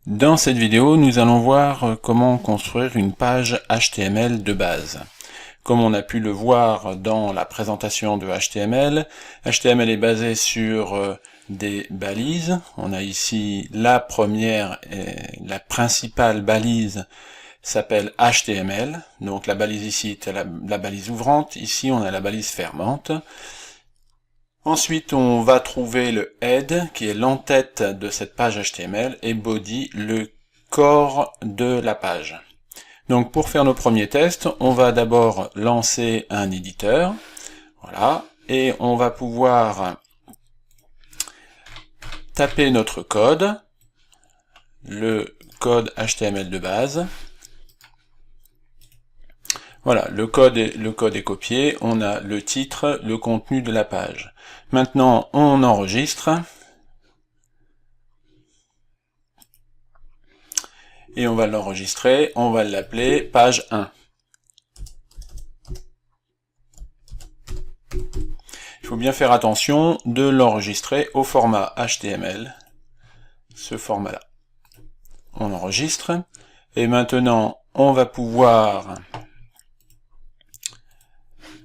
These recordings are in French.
Dans cette vidéo, nous allons voir comment construire une page HTML de base. Comme on a pu le voir dans la présentation de HTML, HTML est basé sur des balises. On a ici la première, la principale balise s'appelle HTML. Donc la balise ici est la balise ouvrante, ici on a la balise fermante. Ensuite, on va trouver le head, qui est l'entête de cette page HTML, et body, le corps de la page. Donc, pour faire nos premiers tests, on va d'abord lancer un éditeur. Voilà. Et on va pouvoir taper notre code, le code HTML de base. Voilà, le code est copié, on a le titre, le contenu de la page. Maintenant, on enregistre. Et on va l'enregistrer, on va l'appeler page 1. Il faut bien faire attention de l'enregistrer au format HTML, ce format-là. On enregistre, et maintenant, on va pouvoir...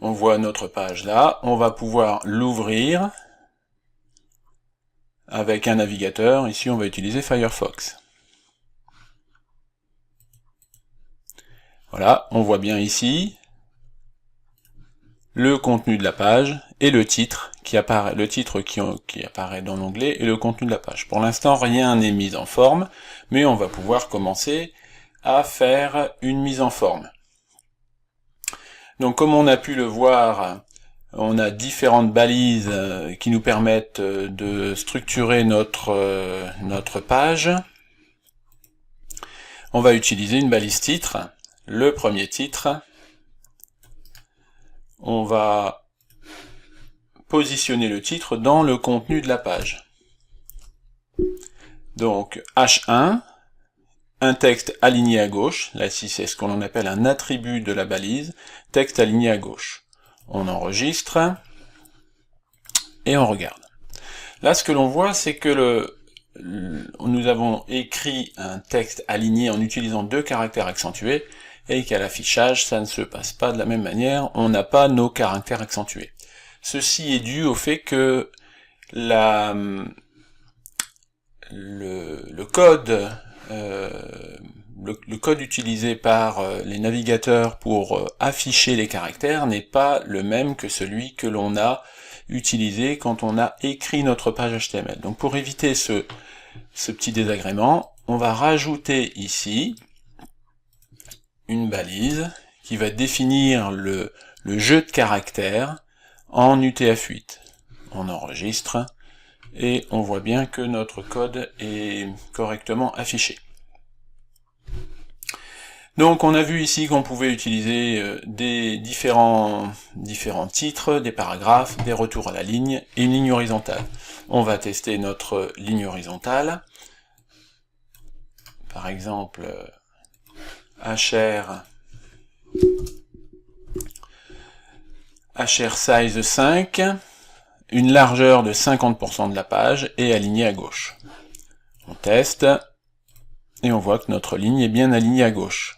On voit notre page là, on va pouvoir l'ouvrir avec un navigateur. Ici, on va utiliser Firefox. Voilà, on voit bien ici le contenu de la page et le titre qui apparaît, qui apparaît dans l'onglet et le contenu de la page. Pour l'instant, rien n'est mis en forme, mais on va pouvoir commencer à faire une mise en forme. Donc comme on a pu le voir, on a différentes balises qui nous permettent de structurer notre page. On va utiliser une balise titre, le premier titre. On va positionner le titre dans le contenu de la page. Donc H1, un texte aligné à gauche, là ici c'est ce qu'on appelle un attribut de la balise, texte aligné à gauche. On enregistre et on regarde. Là ce que l'on voit c'est que nous avons écrit un texte aligné en utilisant 2 caractères accentués et qu'à l'affichage ça ne se passe pas de la même manière, on n'a pas nos caractères accentués. Ceci est dû au fait que le code utilisé par les navigateurs pour afficher les caractères n'est pas le même que celui que l'on a utilisé quand on a écrit notre page HTML. Donc pour éviter ce petit désagrément, on va rajouter ici une balise qui va définir le jeu de caractères en UTF-8. On enregistre et on voit bien que notre code est correctement affiché. Donc on a vu ici qu'on pouvait utiliser des différents titres, des paragraphes, des retours à la ligne et une ligne horizontale. On va tester notre ligne horizontale. Par exemple, HR size 5, une largeur de 50% de la page et alignée à gauche. On teste et on voit que notre ligne est bien alignée à gauche.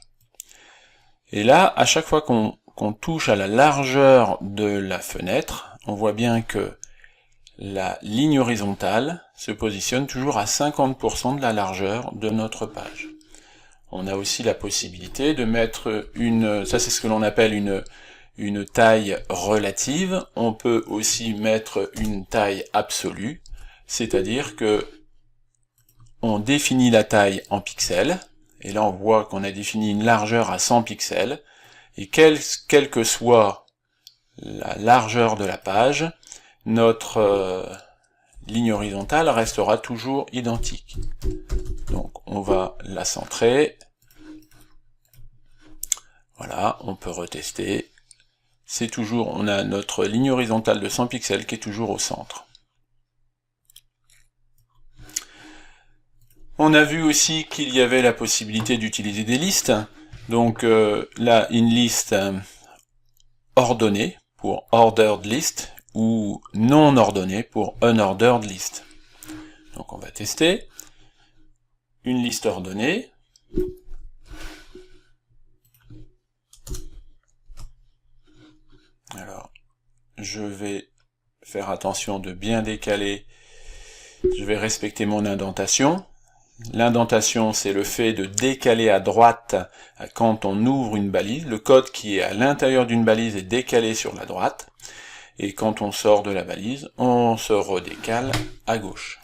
Et là, à chaque fois qu'on touche à la largeur de la fenêtre, on voit bien que la ligne horizontale se positionne toujours à 50% de la largeur de notre page. On a aussi la possibilité de mettre ça c'est ce que l'on appelle une taille relative. On peut aussi mettre une taille absolue, c'est-à-dire que on définit la taille en pixels, et là on voit qu'on a défini une largeur à 100 pixels, et quelle que soit la largeur de la page, notre ligne horizontale restera toujours identique. Donc on va la centrer. Voilà, on peut retester. C'est toujours, on a notre ligne horizontale de 100 pixels qui est toujours au centre. On a vu aussi qu'il y avait la possibilité d'utiliser des listes. Donc là, une liste ordonnée pour ordered list ou non ordonnée pour unordered list. Donc on va tester. une liste ordonnée. Alors, je vais faire attention de bien décaler. Je vais respecter mon indentation. L'indentation, c'est le fait de décaler à droite quand on ouvre une balise. Le code qui est à l'intérieur d'une balise est décalé sur la droite. Et quand on sort de la balise, on se redécale à gauche.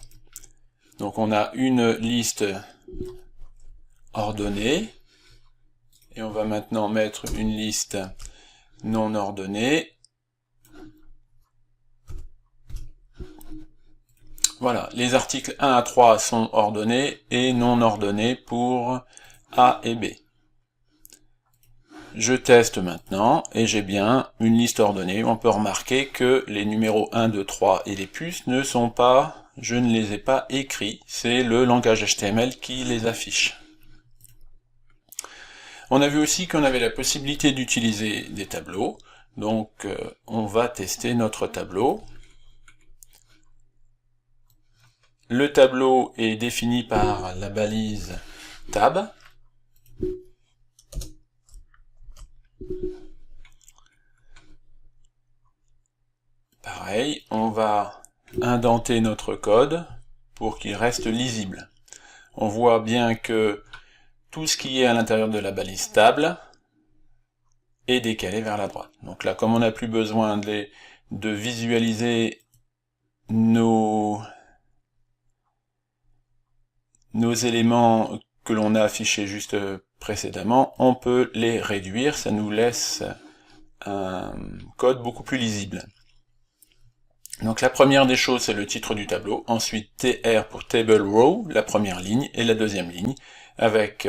Donc on a une liste ordonnée. Et on va maintenant mettre une liste non ordonnée. Voilà, les articles 1 à 3 sont ordonnés et non ordonnés pour A et B. Je teste maintenant et j'ai bien une liste ordonnée. On peut remarquer que les numéros 1, 2, 3 et les puces ne sont pas, je ne les ai pas écrits. C'est le langage HTML qui les affiche. On a vu aussi qu'on avait la possibilité d'utiliser des tableaux. Donc on va tester notre tableau. Le tableau est défini par la balise tab. Pareil, on va indenter notre code pour qu'il reste lisible. On voit bien que tout ce qui est à l'intérieur de la balise table est décalé vers la droite. Donc là, comme on n'a plus besoin de visualiser nos éléments que l'on a affichés juste précédemment, on peut les réduire, ça nous laisse un code beaucoup plus lisible. Donc la première des choses, c'est le titre du tableau, ensuite TR pour Table Row, la première ligne, et la deuxième ligne, avec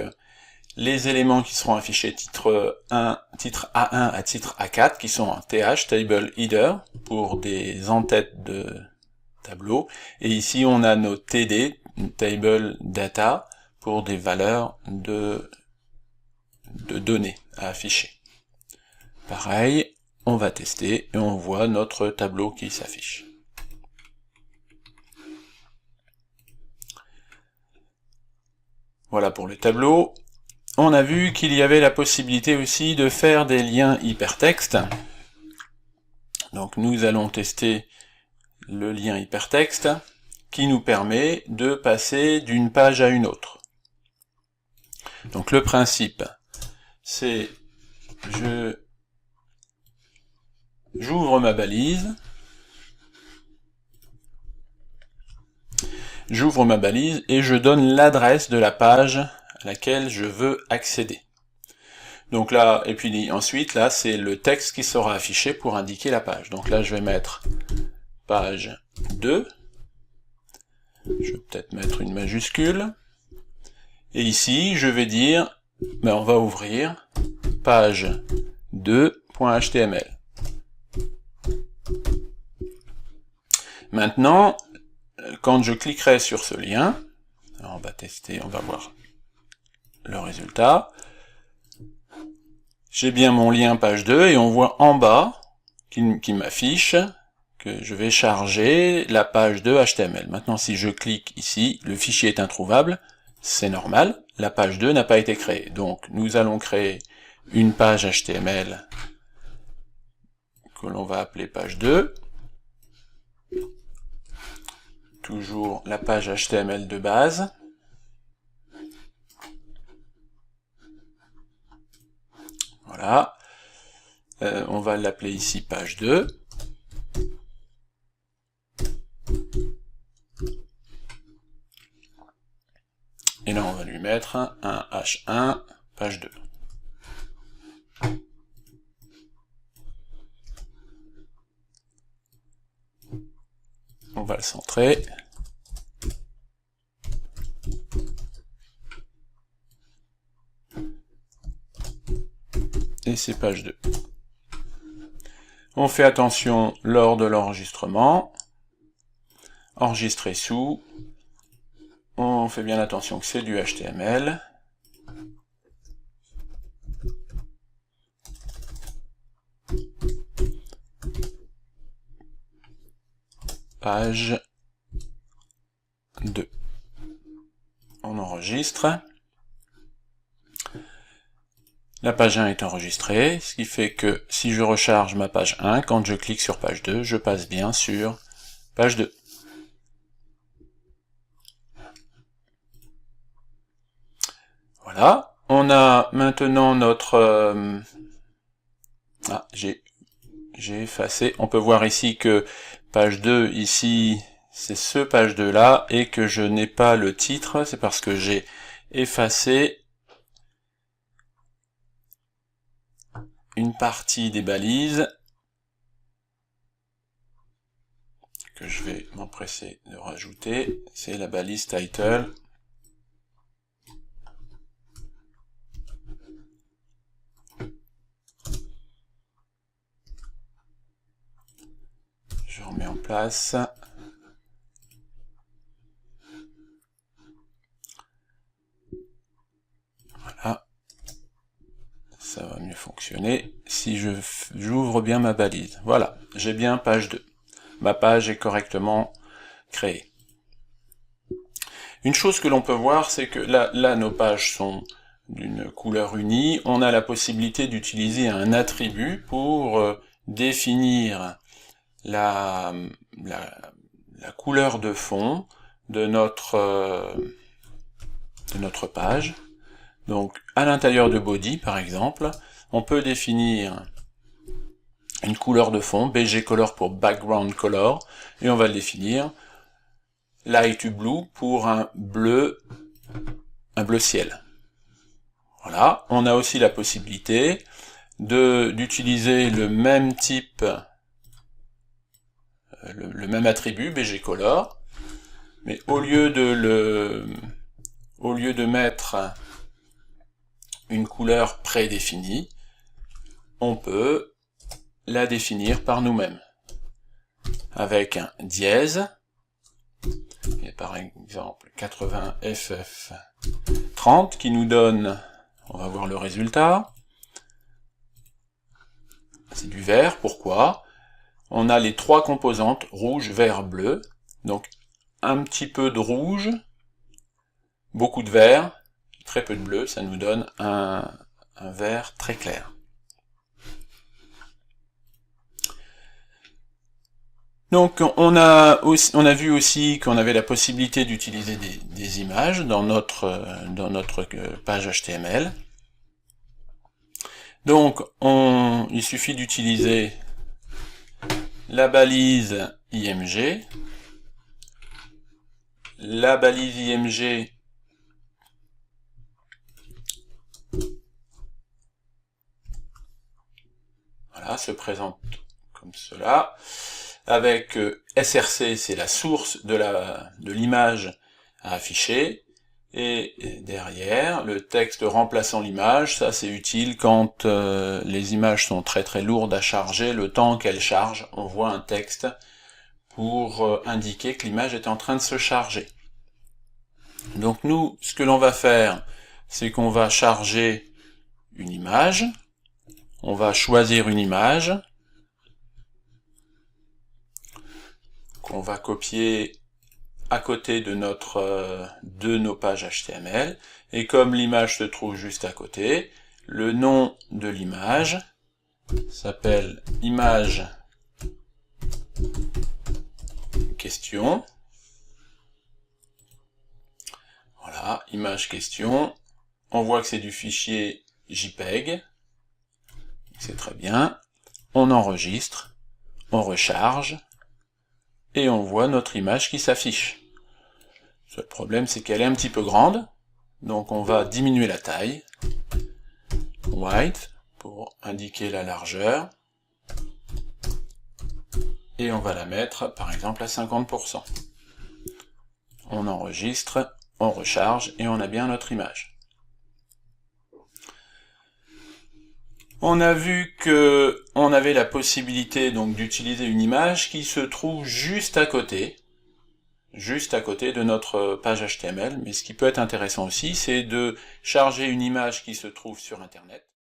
les éléments qui seront affichés titre A1 à titre A4, qui sont en TH, Table Header, pour des en-têtes de tableau, et ici on a nos TD, Table Data, pour des valeurs de données à afficher. Pareil, on va tester et on voit notre tableau qui s'affiche. Voilà pour le tableau. On a vu qu'il y avait la possibilité aussi de faire des liens hypertextes. Donc nous allons tester le lien hypertexte qui nous permet de passer d'une page à une autre. Donc le principe, c'est j'ouvre ma balise, et je donne l'adresse de la page à laquelle je veux accéder. Donc là, et puis ensuite, là, c'est le texte qui sera affiché pour indiquer la page. Donc là, je vais mettre page 2. Je vais peut-être mettre une majuscule. Et ici, je vais dire, ben on va ouvrir page 2.html. Maintenant, quand je cliquerai sur ce lien, alors on va tester, on va voir le résultat. J'ai bien mon lien page 2 et on voit en bas qui m'affiche que je vais charger la page 2 HTML. Maintenant, si je clique ici, le fichier est introuvable, c'est normal, la page 2 n'a pas été créée. Donc, nous allons créer une page HTML que l'on va appeler page 2. Toujours la page HTML de base. Voilà. On va l'appeler ici page 2. Et là, on va lui mettre un H1, page 2. On va le centrer. Et c'est page 2. On fait attention lors de l'enregistrement. Enregistrer sous. On fait bien attention que c'est du HTML. Page 2. on enregistre. La page 1 est enregistrée, ce qui fait que si je recharge ma page 1, quand je clique sur page 2, je passe bien sur page 2. Voilà, on a maintenant notre... j'ai effacé. On peut voir ici que page 2, ici, c'est ce page 2 là, et que je n'ai pas le titre, c'est parce que j'ai effacé une partie des balises que je vais m'empresser de rajouter, c'est la balise title. Je remets en place. Voilà. Ça va mieux fonctionner si j'ouvre bien ma balise. Voilà, j'ai bien page 2. Ma page est correctement créée. Une chose que l'on peut voir, c'est que là, nos pages sont d'une couleur unie. On a la possibilité d'utiliser un attribut pour définir la couleur de fond de notre page. Donc, à l'intérieur de body, par exemple, on peut définir une couleur de fond, BG color pour background color, et on va le définir light blue pour un bleu ciel. Voilà, on a aussi la possibilité d'utiliser le même type, le même attribut, BG color, mais au lieu de mettre une couleur prédéfinie, on peut la définir par nous-mêmes avec un dièse, et par exemple 80 FF30 qui nous donne, on va voir le résultat, c'est du vert. Pourquoi? On a les trois composantes, rouge, vert, bleu, donc un petit peu de rouge, beaucoup de vert, très peu de bleu, ça nous donne un vert très clair. Donc on a vu aussi qu'on avait la possibilité d'utiliser des images dans notre page HTML. Donc il suffit d'utiliser la balise IMG. La balise IMG se présente comme cela, avec SRC, c'est la source de l'image à afficher, et derrière, le texte remplaçant l'image, ça c'est utile quand les images sont très très lourdes à charger, le temps qu'elles chargent, on voit un texte pour indiquer que l'image est en train de se charger. Donc nous, ce que l'on va faire, c'est qu'on va charger une image, on va choisir une image, qu'on va copier à côté de nos pages HTML, et comme l'image se trouve juste à côté, le nom de l'image s'appelle image question. Voilà, image question. On voit que c'est du fichier JPEG. C'est très bien. On enregistre, on recharge, et on voit notre image qui s'affiche. Le seul problème, c'est qu'elle est un petit peu grande, donc on va diminuer la taille. White, pour indiquer la largeur. Et on va la mettre, par exemple, à 50%. On enregistre, on recharge, et on a bien notre image. On a vu que on avait la possibilité donc d'utiliser une image qui se trouve juste à côté de notre page HTML, mais ce qui peut être intéressant aussi, c'est de charger une image qui se trouve sur Internet.